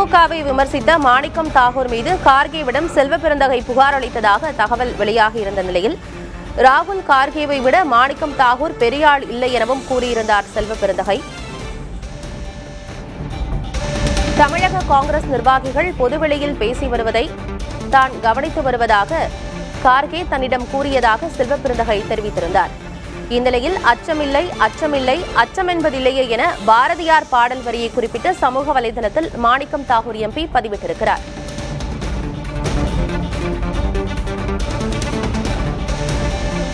திமுகவை விமர்சித்த மாணிக்கம் தாகூர் மீது கார்கேவிடம் செல்வ பெருந்தகை புகார் அளித்ததாக தகவல் வெளியாகி இருந்த நிலையில் ராகுல் கார்கேவை விட மாணிக்கம் தாகூர் பெரியாள் இல்லை எனவும் கூறியிருந்தார் செல்வ பெருந்தகை. தமிழக காங்கிரஸ் நிர்வாகிகள் பொதுவெளியில் பேசி வருவதை தான் கவனித்து வருவதாக கார்கே தன்னிடம் கூறியதாக செல்வ பெருந்தகை தெரிவித்திருந்தார். இந்நிலையில் அச்சமில்லை அச்சமில்லை அச்சம் என்பதில்லையே என பாரதியார் பாடல் வரியை குறிப்பிட்டு சமூக வலைதளத்தில் மாணிக்கம் தாகூர் எம்பி பதிவிட்டிருக்கிறார்.